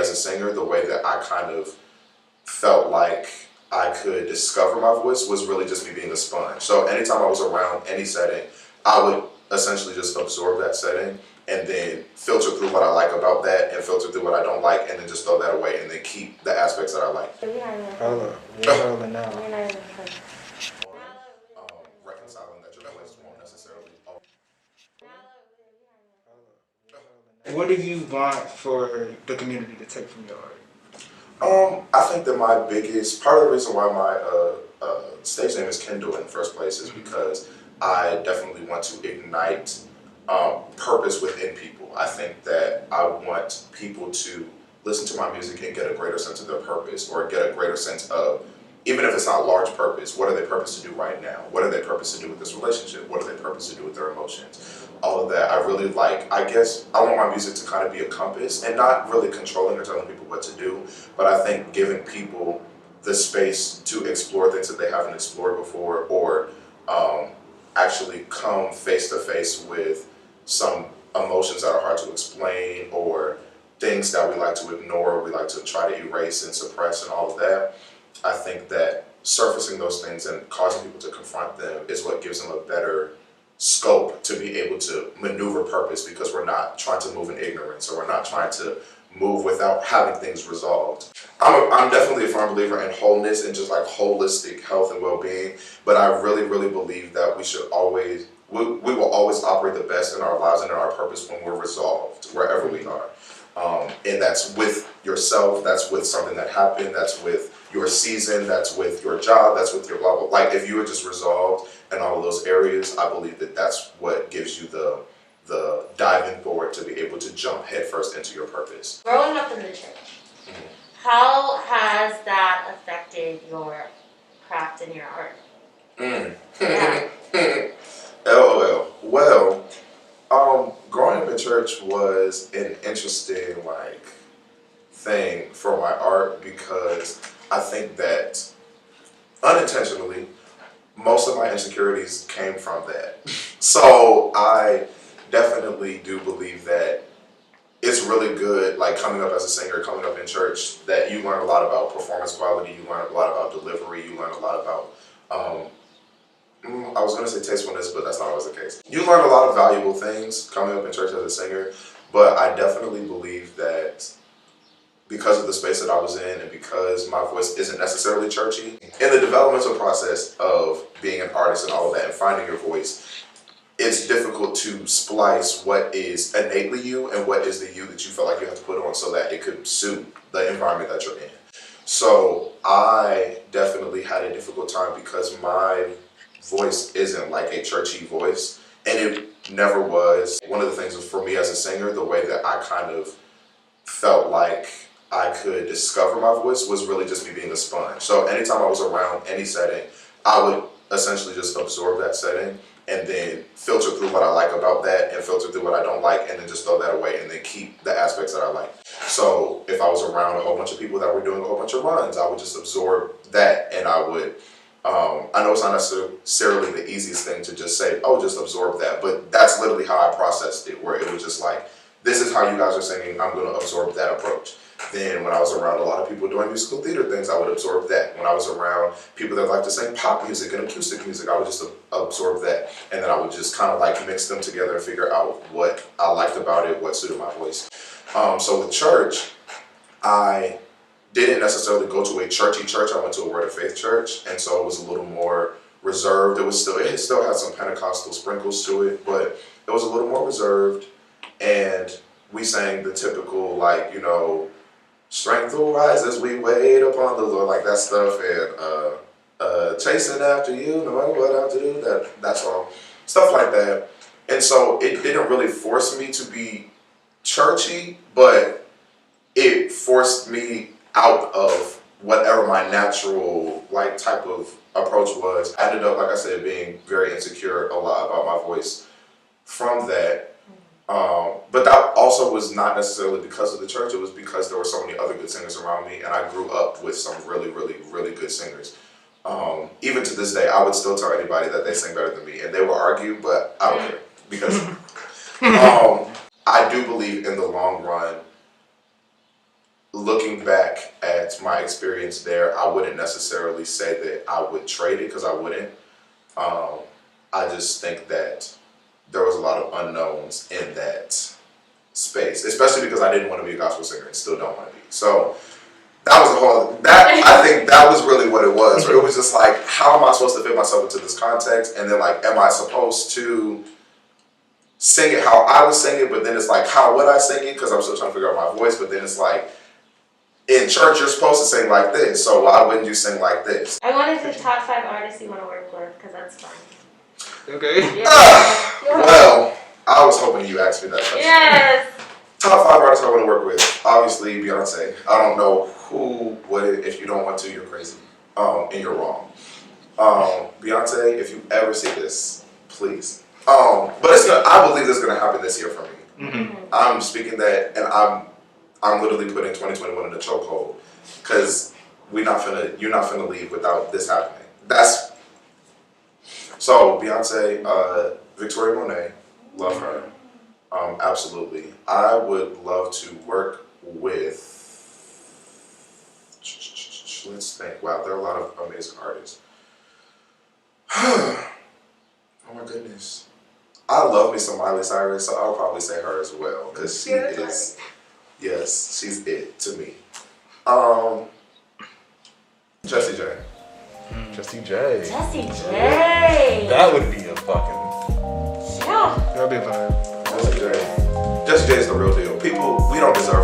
as a singer, the way that I kind of felt like I could discover my voice was really just me being a sponge. So anytime I was around any setting, I would essentially just absorb that setting and then filter through what I like about that and filter through what I don't like and then just throw that away and then keep the aspects that I like. Hold up. We're rolling now. Reconciling that your voice won't necessarily. What do you want for the community to take from your art? I think that my biggest part of the reason why my stage name is Kindl in the first place is because I definitely want to ignite purpose within people. I think that I want people to listen to my music and get a greater sense of their purpose, or get a greater sense of, even if it's not large purpose, what are they purpose to do right now? What are they purpose to do with this relationship? What are they purpose to do with their emotions? All of that. I really like, I guess, I want my music to kind of be a compass and not really controlling or telling people what to do, but I think giving people the space to explore things that they haven't explored before, or actually come face to face with some emotions that are hard to explain, or things that we like to ignore, we like to try to erase and suppress and all of that. I think that surfacing those things and causing people to confront them is what gives them a better scope to be able to maneuver purpose, because we're not trying to move in ignorance, or we're not trying to move without having things resolved. I'm definitely a firm believer in wholeness and just like holistic health and well-being, but I really, really believe that we should always, we will always operate the best in our lives and in our purpose when we're resolved, wherever we are. And that's with yourself, that's with something that happened, that's with your season, that's with your job, that's with your blah, blah. Like if you are just resolved in all of those areas, I believe that that's what gives you the diving board to be able to jump headfirst into your purpose. Growing up in the church, how has that affected your craft and your art? Yeah. LOL. Well, growing up in church was an interesting thing for my art, because I think that unintentionally most of my insecurities came from that. So I definitely do believe that it's really good, like coming up as a singer, coming up in church, that you learn a lot about performance quality, you learn a lot about delivery, you learn a lot about I was going to say tastefulness, but that's not always the case. You learn a lot of valuable things coming up in church as a singer, but I definitely believe that because of the space that I was in and because my voice isn't necessarily churchy, in the developmental process of being an artist and all of that and finding your voice, it's difficult to splice what is innately you and what is the you that you feel like you have to put on so that it could suit the environment that you're in. So I definitely had a difficult time because my voice isn't like a churchy voice, and it never was. One of the things for me as a singer, the way that I kind of felt like I could discover my voice was really just me being a sponge. So anytime I was around any setting, I would essentially just absorb that setting and then filter through what I like about that and filter through what I don't like, and then just throw that away and then keep the aspects that I like. So if I was around a whole bunch of people that were doing a whole bunch of runs, I would just absorb that, and I would I know it's not necessarily the easiest thing to just say, oh, just absorb that, but that's literally how I processed it, where it was just like, this is how you guys are singing, I'm going to absorb that approach. Then when I was around a lot of people doing musical theater things, I would absorb that. When I was around people that like to sing pop music and acoustic music, I would just absorb that. And then I would just kind of like mix them together and figure out what I liked about it, what suited my voice. So with church, I didn't necessarily go to a churchy church. I went to a Word of Faith church, and so it was a little more reserved. It still had some Pentecostal sprinkles to it, but it was a little more reserved. And we sang the typical, like, you know, strength will rise as we wait upon the Lord, like that stuff, and chasing after you, knowing what I have to do, that's all stuff like that. And so it didn't really force me to be churchy, but it forced me out of whatever my natural type of approach was. I ended up, like I said, being very insecure a lot about my voice from that. But that also was not necessarily because of the church. It was because there were so many other good singers around me, and I grew up with some really, really, really good singers. Even to this day, I would still tell anybody that they sing better than me, and they will argue, but I don't care, because I do believe in the long run, looking back at my experience there, I wouldn't necessarily say that I would trade it, because I wouldn't. I just think that there was a lot of unknowns in that space, especially because I didn't want to be a gospel singer and still don't want to be. So that was I think that was really what it was. It was just like, how am I supposed to fit myself into this context? And then like, am I supposed to sing it how I would sing it? But then it's like, how would I sing it? Because I'm still trying to figure out my voice. But then it's like, in church, you're supposed to sing like this. So why wouldn't you sing like this? I wanted to top 5 artists you want to work with, because that's fun. Okay. Well, I was hoping you asked me that question. Yes. Top 5 artists I want to work with. Obviously, Beyonce. I don't know who would. If you don't want to, you're crazy. And you're wrong. Beyonce, if you ever see this, please. But I believe this is gonna happen this year for me. Mm-hmm. I'm speaking that, and I'm literally putting 2021 in a chokehold, because you're not finna leave without this happening. So Beyonce, Victoria Monet, love her. Absolutely. I would love to work with, let's think, wow, there are a lot of amazing artists. Oh my goodness. I love me some Miley Cyrus, so I'll probably say her as well, because she is, yes, she's it to me. Jessie J. Jessie J. Jessie J. That would be a fucking... Yeah. That'll be a vibe. Jessie J is the real deal. People, we don't deserve